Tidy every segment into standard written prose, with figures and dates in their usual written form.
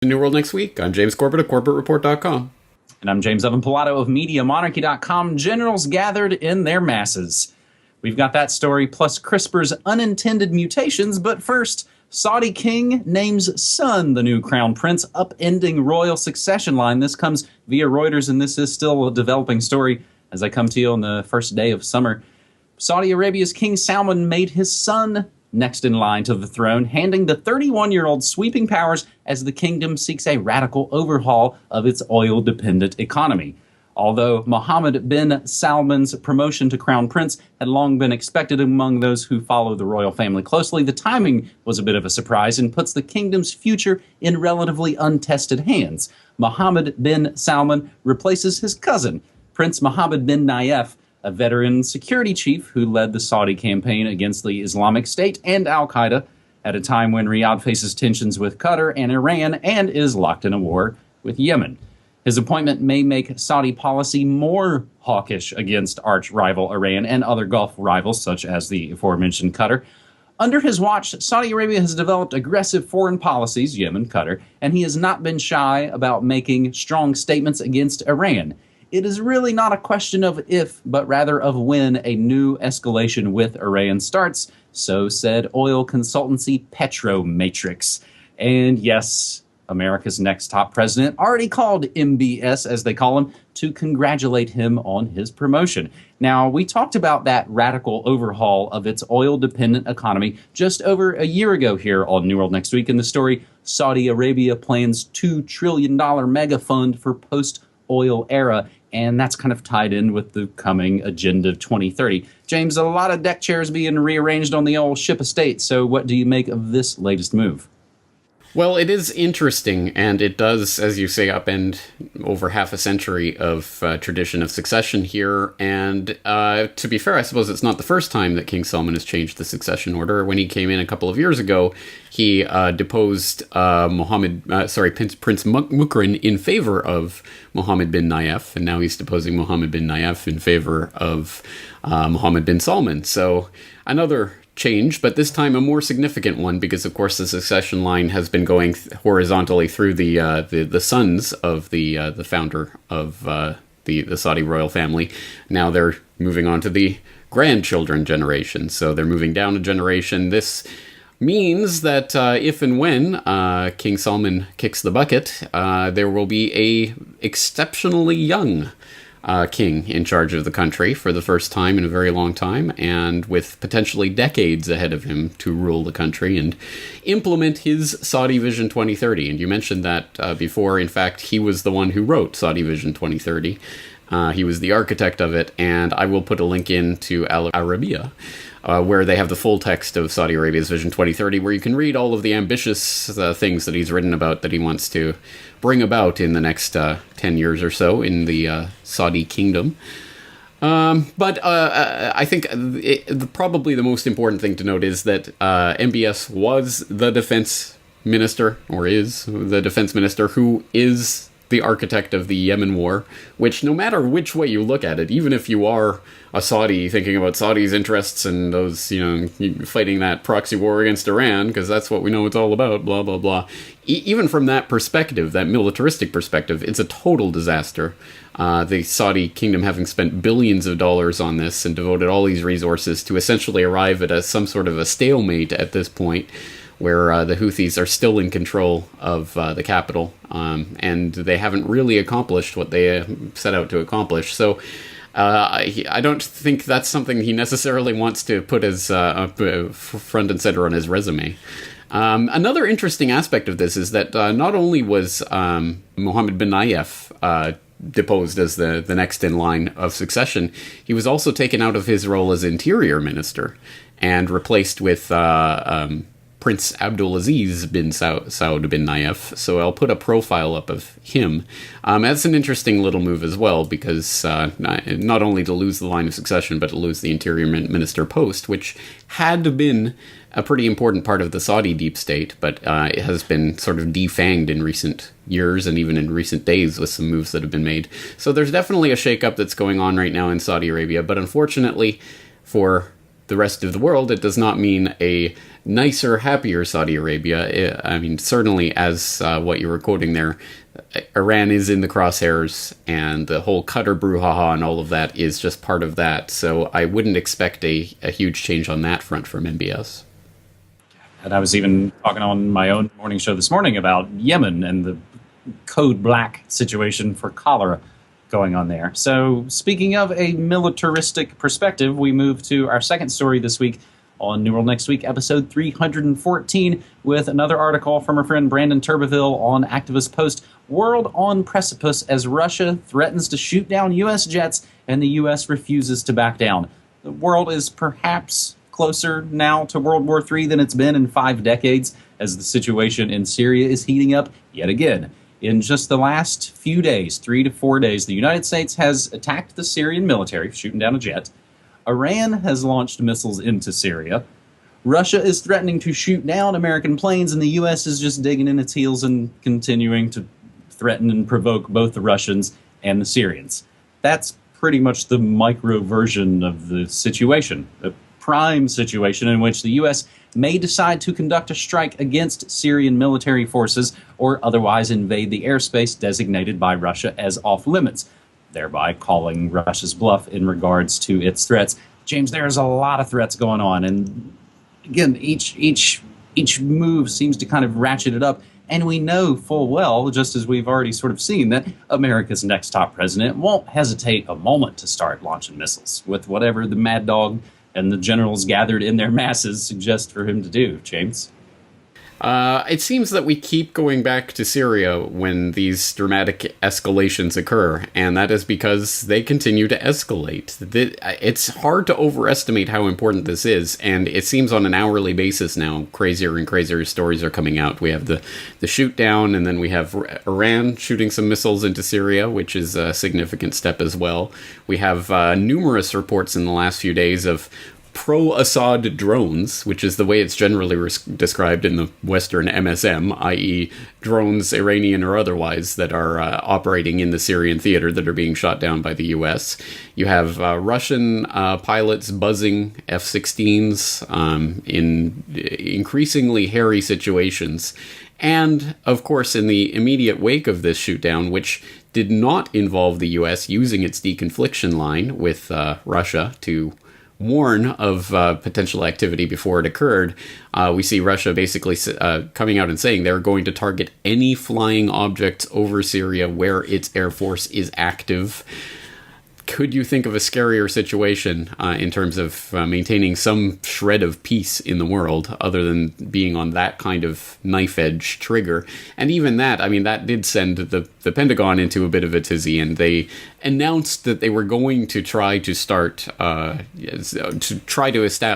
New World Next Week. I'm James Corbett of CorbettReport.com. And I'm James Evan Pilato of MediaMonarchy.com. Generals gathered in their masses. We've got that story, plus CRISPR's unintended mutations. But first, Saudi king names son the new crown prince, upending royal succession line. This comes via Reuters, and this is still a developing story as I come to you on the first day of summer. Saudi Arabia's King Salman made his son next in line to the throne, handing the 31-year-old sweeping powers as the kingdom seeks a radical overhaul of its oil-dependent economy. Although Mohammed bin Salman's promotion to crown prince had long been expected among those who follow the royal family closely, the timing was a bit of a surprise and puts the kingdom's future in relatively untested hands. Mohammed bin Salman replaces his cousin, Prince Mohammed bin Nayef, a veteran security chief who led the Saudi campaign against the Islamic State and al-Qaeda at a time when Riyadh faces tensions with Qatar and Iran and is locked in a war with Yemen. His appointment may make Saudi policy more hawkish against arch-rival Iran and other Gulf rivals, such as the aforementioned Qatar. Under his watch, Saudi Arabia has developed aggressive foreign policies, Yemen, Qatar, and he has not been shy about making strong statements against Iran. It is really not a question of if, but rather of when a new escalation with Iran starts, so said oil consultancy Petromatrix. And yes, America's next top president already called MBS, as they call him, to congratulate him on his promotion. Now, we talked about that radical overhaul of its oil-dependent economy just over a year ago here on New World Next Week in the story, Saudi Arabia plans $2 trillion mega fund for post-oil era. And that's kind of tied in with the coming Agenda 2030. James, a lot of deck chairs being rearranged on the old ship estate. So what do you make of this latest move? Well, it is interesting, and it does, as you say, upend over half a century of tradition of succession here. And to be fair, I suppose it's not the first time that King Salman has changed the succession order. When he came in a couple of years ago, he deposed Prince Mukrin in favor of Mohammed bin Nayef, and now he's deposing Mohammed bin Nayef in favor of Mohammed bin Salman. So another change, but this time a more significant one, because of course the succession line has been going horizontally through the sons of the founder of the Saudi royal family. Now they're moving on to the grandchildren generation, so they're moving down a generation. This means that if and when King Salman kicks the bucket, there will be a exceptionally young king in charge of the country for the first time in a very long time, and with potentially decades ahead of him to rule the country and implement his Saudi Vision 2030. And you mentioned that before. In fact, he was the one who wrote Saudi Vision 2030. He was the architect of it, and I will put a link into Al Arabiya, where they have the full text of Saudi Arabia's Vision 2030, where you can read all of the ambitious things that he's written about that he wants to bring about in the next 10 years or so in the Saudi kingdom. But I think probably the most important thing to note is that MBS was the defense minister, or is the defense minister, who is the architect of the Yemen war, which no matter which way you look at it, even if you are a Saudi thinking about Saudi's interests and those, fighting that proxy war against Iran, because that's what we know it's all about, blah, blah, blah. Even from that perspective, that militaristic perspective, it's a total disaster. The Saudi kingdom having spent billions of dollars on this and devoted all these resources to essentially arrive at some sort of a stalemate at this point, where the Houthis are still in control of the capital, and they haven't really accomplished what they set out to accomplish. So I don't think that's something he necessarily wants to put as front and center on his resume. Another interesting aspect of this is that not only was Mohammed bin Nayef deposed as the next in line of succession, he was also taken out of his role as interior minister and replaced with Prince Abdulaziz bin Saud bin Nayef. So I'll put a profile up of him. That's an interesting little move as well, because not only to lose the line of succession, but to lose the interior minister post, which had been a pretty important part of the Saudi deep state, but it has been sort of defanged in recent years and even in recent days with some moves that have been made. So there's definitely a shakeup that's going on right now in Saudi Arabia, but unfortunately for the rest of the world, it does not mean a nicer, happier Saudi Arabia. I mean, certainly as what you were quoting there, Iran is in the crosshairs, and the whole Qatar brouhaha and all of that is just part of that. So I wouldn't expect a huge change on that front from MBS. And I was even talking on my own morning show this morning about Yemen and the code black situation for cholera going on there. So speaking of a militaristic perspective, we move to our second story this week on New World Next Week, episode 314, with another article from our friend Brandon Turbeville on Activist Post. World on precipice as Russia threatens to shoot down U.S. jets and the U.S. refuses to back down. The world is perhaps closer now to World War III than it's been in 5 decades, as the situation in Syria is heating up yet again. In just the last few days, 3 to 4 days, the United States has attacked the Syrian military, shooting down a jet. Iran has launched missiles into Syria. Russia is threatening to shoot down American planes, and the U.S. is just digging in its heels and continuing to threaten and provoke both the Russians and the Syrians. That's pretty much the micro version of the situation, the prime situation in which the U.S. may decide to conduct a strike against Syrian military forces or otherwise invade the airspace designated by Russia as off-limits, thereby calling Russia's bluff in regards to its threats. James, there's a lot of threats going on, and again, each move seems to kind of ratchet it up. And we know full well, just as we've already sort of seen, that America's next top president won't hesitate a moment to start launching missiles with whatever the mad dog and the generals gathered in their masses suggest for him to do. James? It seems that we keep going back to Syria when these dramatic escalations occur, and that is because they continue to escalate. It's hard to overestimate how important this is, and it seems on an hourly basis now, crazier and crazier stories are coming out. We have the shoot down, and then we have Iran shooting some missiles into Syria, which is a significant step as well. We have numerous reports in the last few days of pro-Assad drones, which is the way it's generally described in the Western MSM, i.e. drones, Iranian or otherwise, that are operating in the Syrian theater that are being shot down by the U.S. You have Russian pilots buzzing F-16s in increasingly hairy situations. And, of course, in the immediate wake of this shootdown, which did not involve the U.S. using its deconfliction line with Russia to warn of potential activity before it occurred, we see Russia basically coming out and saying they're going to target any flying objects over Syria where its air force is active. Could you think of a scarier situation in terms of maintaining some shred of peace in the world other than being on that kind of knife-edge trigger? And even that, I mean, that did send the Pentagon into a bit of a tizzy, and they announced that they were going to try to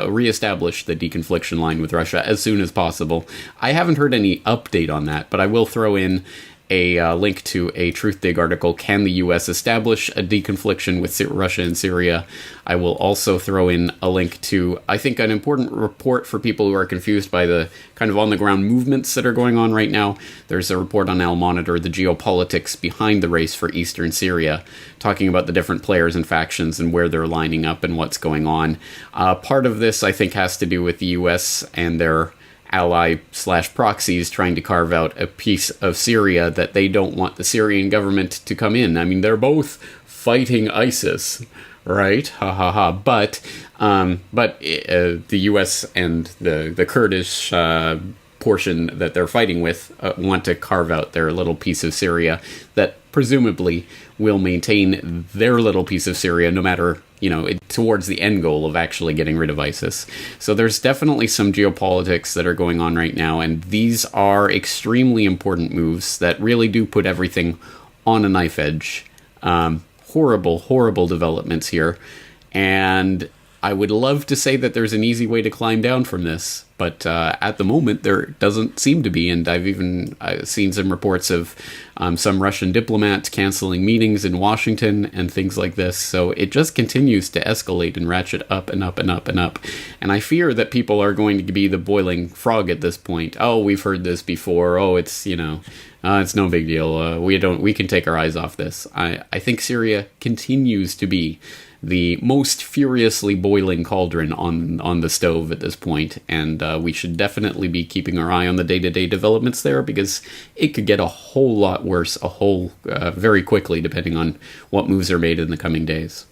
reestablish the deconfliction line with Russia as soon as possible. I haven't heard any update on that, but I will throw in a link to a Truthdig article, Can the U.S. Establish a Deconfliction with Russia and Syria? I will also throw in a link to, I think, an important report for people who are confused by the kind of on-the-ground movements that are going on right now. There's a report on Al Monitor, the geopolitics behind the race for eastern Syria, talking about the different players and factions and where they're lining up and what's going on. Part of this, I think, has to do with the U.S. and their ally/proxies trying to carve out a piece of Syria that they don't want the Syrian government to come in. I mean, they're both fighting ISIS, right? Ha ha ha. But the U.S. and the Kurdish portion that they're fighting with want to carve out their little piece of Syria that presumably will maintain their little piece of Syria no matter, towards the end goal of actually getting rid of ISIS. So there's definitely some geopolitics that are going on right now, and these are extremely important moves that really do put everything on a knife edge. Horrible, horrible developments here. And I would love to say that there's an easy way to climb down from this, But at the moment, there doesn't seem to be. And I've even seen some reports of some Russian diplomats canceling meetings in Washington and things like this. So it just continues to escalate and ratchet up and up and up and up. And I fear that people are going to be the boiling frog at this point. Oh, we've heard this before. Oh, it's, it's no big deal. We can take our eyes off this. I think Syria continues to be the most furiously boiling cauldron on the stove at this point, and we should definitely be keeping our eye on the day-to-day developments there, because it could get a whole lot worse very quickly, depending on what moves are made in the coming days.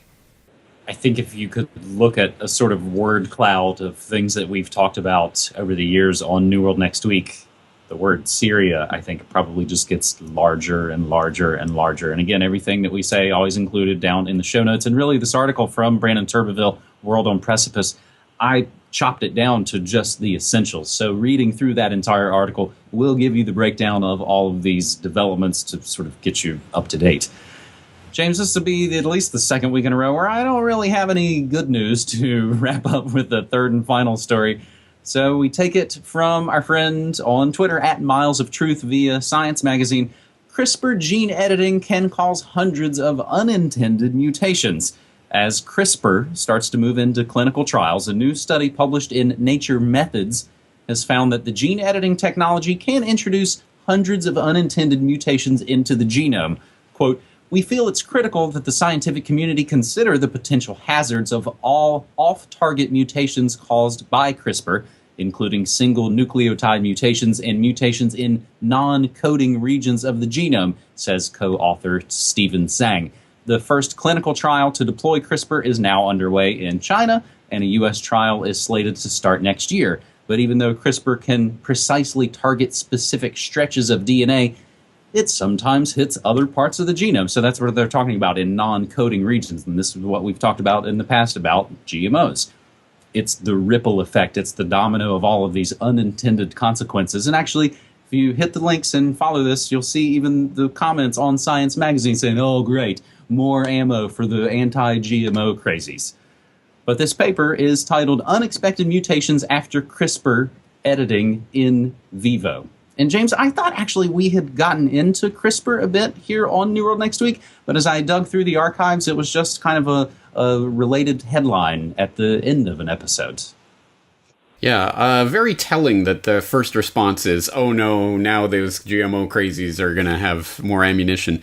I think if you could look at a sort of word cloud of things that we've talked about over the years on New World Next Week, the word Syria, I think, probably just gets larger and larger and larger. And again, everything that we say always included down in the show notes. And really, this article from Brandon Turbeville, World on Precipice, I chopped it down to just the essentials. So reading through that entire article will give you the breakdown of all of these developments to sort of get you up to date. James, this will be at least the second week in a row where I don't really have any good news to wrap up with the third and final story. So we take it from our friend on Twitter at Miles of Truth via Science Magazine. CRISPR gene editing can cause hundreds of unintended mutations. As CRISPR starts to move into clinical trials, a new study published in Nature Methods has found that the gene editing technology can introduce hundreds of unintended mutations into the genome. Quote, "We feel it's critical that the scientific community consider the potential hazards of all off-target mutations caused by CRISPR, including single nucleotide mutations and mutations in non-coding regions of the genome," says co-author Stephen Zhang. The first clinical trial to deploy CRISPR is now underway in China, and a U.S. trial is slated to start next year. But even though CRISPR can precisely target specific stretches of DNA, it sometimes hits other parts of the genome. So that's what they're talking about in non-coding regions. And this is what we've talked about in the past about GMOs. It's the ripple effect. It's the domino of all of these unintended consequences. And actually, if you hit the links and follow this, you'll see even the comments on Science Magazine saying, oh, great, more ammo for the anti-GMO crazies. But this paper is titled Unexpected Mutations After CRISPR Editing in Vivo. And James, I thought actually we had gotten into CRISPR a bit here on New World Next Week, but as I dug through the archives, it was just kind of a related headline at the end of an episode. Yeah, very telling that the first response is, oh no, now those GMO crazies are going to have more ammunition.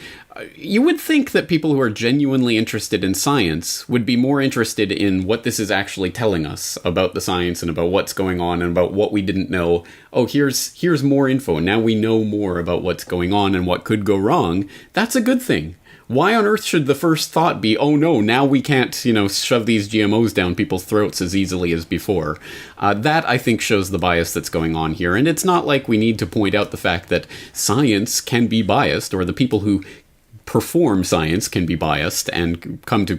You would think that people who are genuinely interested in science would be more interested in what this is actually telling us about the science and about what's going on and about what we didn't know. Oh, here's more info. Now we know more about what's going on and what could go wrong. That's a good thing. Why on earth should the first thought be, oh no, now we can't, shove these GMOs down people's throats as easily as before? That, I think, shows the bias that's going on here. And it's not like we need to point out the fact that science can be biased, or the people who perform science can be biased and come to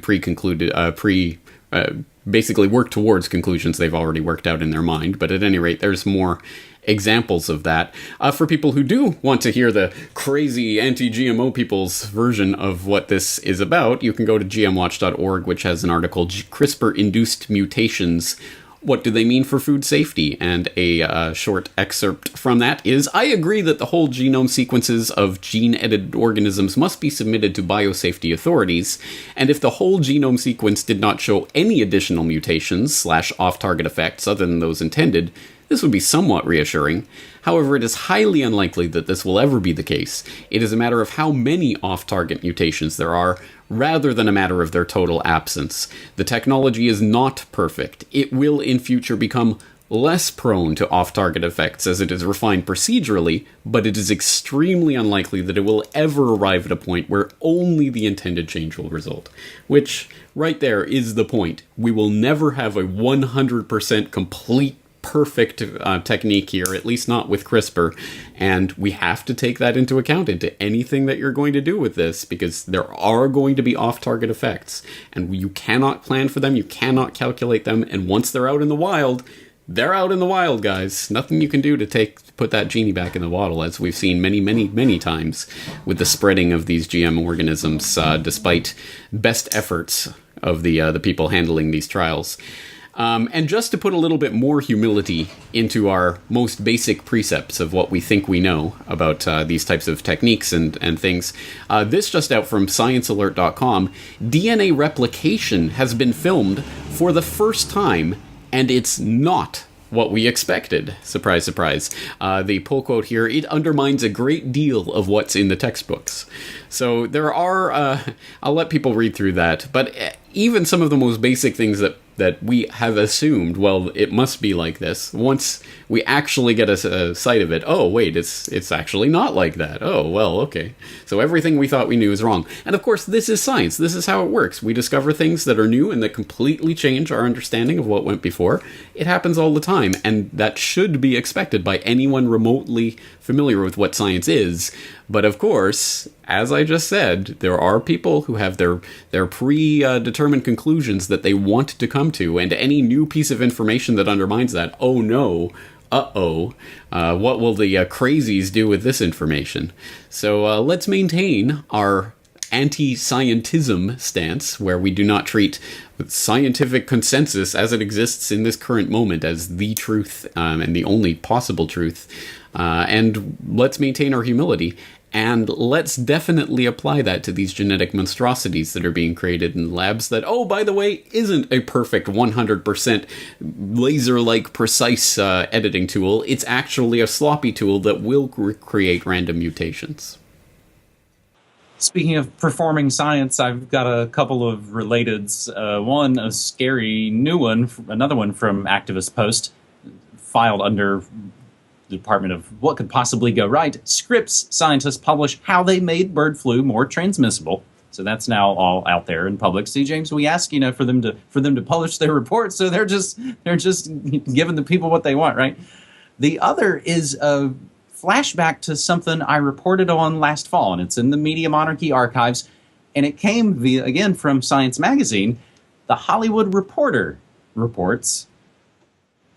basically work towards conclusions they've already worked out in their mind. But at any rate, there's more examples of that. For people who do want to hear the crazy anti-GMO people's version of what this is about, you can go to gmwatch.org, which has an article, CRISPR-Induced Mutations, What Do They Mean for Food Safety? And a short excerpt from that is, I agree that the whole genome sequences of gene-edited organisms must be submitted to biosafety authorities, and if the whole genome sequence did not show any additional mutations / off-target effects other than those intended, this would be somewhat reassuring. However, it is highly unlikely that this will ever be the case. It is a matter of how many off-target mutations there are, rather than a matter of their total absence. The technology is not perfect. It will in future become less prone to off-target effects as it is refined procedurally, but it is extremely unlikely that it will ever arrive at a point where only the intended change will result. Which, right there, is the point. We will never have a 100% complete perfect technique here, at least not with CRISPR, and we have to take that into account into anything that you're going to do with this, because there are going to be off-target effects, and you cannot plan for them, you cannot calculate them, and once they're out in the wild, they're out in the wild, guys. Nothing you can do to put that genie back in the bottle, as we've seen many, many, many times with the spreading of these GM organisms, despite best efforts of the people handling these trials. And just to put a little bit more humility into our most basic precepts of what we think we know about these types of techniques and things, this just out from sciencealert.com, DNA replication has been filmed for the first time, and it's not what we expected. Surprise, surprise. The pull quote here, it undermines a great deal of what's in the textbooks. So there are, I'll let people read through that, but even some of the most basic things that we have assumed, well, it must be like this, once we actually get a sight of it, oh, wait, it's actually not like that. Oh, well, okay. So everything we thought we knew is wrong. And of course, this is science. This is how it works. We discover things that are new and that completely change our understanding of what went before. It happens all the time, and that should be expected by anyone remotely familiar with what science is. But of course, as I just said, there are people who have their predetermined conclusions that they want to come to, and any new piece of information that undermines that, oh no, what will the crazies do with this information? So let's maintain our anti-scientism stance, where we do not treat scientific consensus as it exists in this current moment as the truth and the only possible truth. And let's maintain our humility. And let's definitely apply that to these genetic monstrosities that are being created in labs that, oh, by the way, isn't a perfect 100% laser-like precise editing tool. It's actually a sloppy tool that will create random mutations. Speaking of performing science, I've got a couple of relateds. One, a scary new one, another one from Activist Post, filed under the Department of What Could Possibly Go Right. Scripps scientists publish how they made bird flu more transmissible. So that's now all out there in public. See, James, we ask, for them to publish their reports, so they're just giving the people what they want, right? The other is a flashback to something I reported on last fall, and it's in the Media Monarchy archives, and it came again from Science Magazine. The Hollywood Reporter reports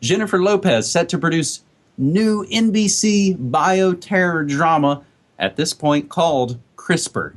Jennifer Lopez set to produce new NBC bioterror drama, at this point called CRISPR.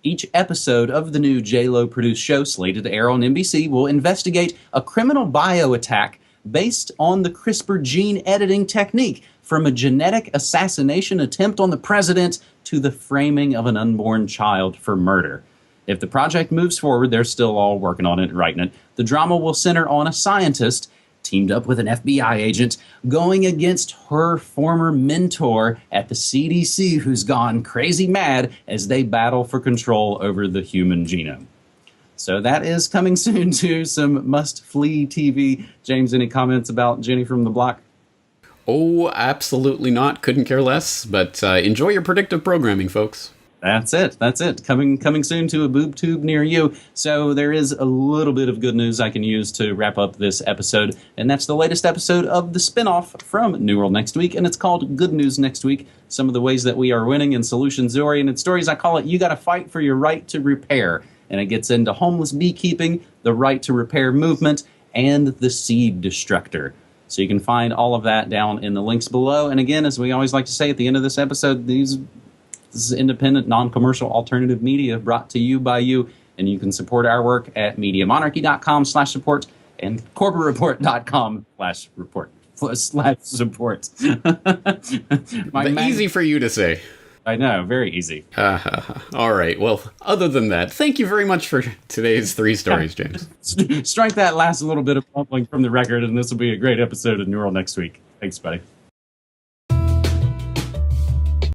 Each episode of the new J-Lo produced show, slated to air on NBC, will investigate a criminal bioattack based on the CRISPR gene editing technique, from a genetic assassination attempt on the president to the framing of an unborn child for murder. If the project moves forward, they're still all working on it, writing it. The drama will center on a scientist teamed up with an FBI agent going against her former mentor at the CDC, who's gone crazy mad as they battle for control over the human genome. So that is coming soon to some must-flee TV. James, any comments about Jenny from the Block? Oh, absolutely not. Couldn't care less. But enjoy your predictive programming, folks. That's it. Coming soon to a boob tube near you. So there is a little bit of good news I can use to wrap up this episode, and that's the latest episode of the spinoff from New World Next Week, and it's called Good News Next Week. Some of the ways that we are winning in solutions-oriented stories. I call it You Gotta Fight for Your Right to Repair, and it gets into homeless beekeeping, the right to repair movement, and the seed destructor. So you can find all of that down in the links below. And again, as we always like to say at the end of this episode, this is independent, non-commercial, alternative media brought to you by you. And you can support our work at MediaMonarchy.com/support and CorporateReport.com/support. Easy for you to say. I know, very easy. All right. Well, other than that, thank you very much for today's 3 stories, James. Strike that last little bit of mumbling from the record, and this will be a great episode of New World Next Week. Thanks, buddy.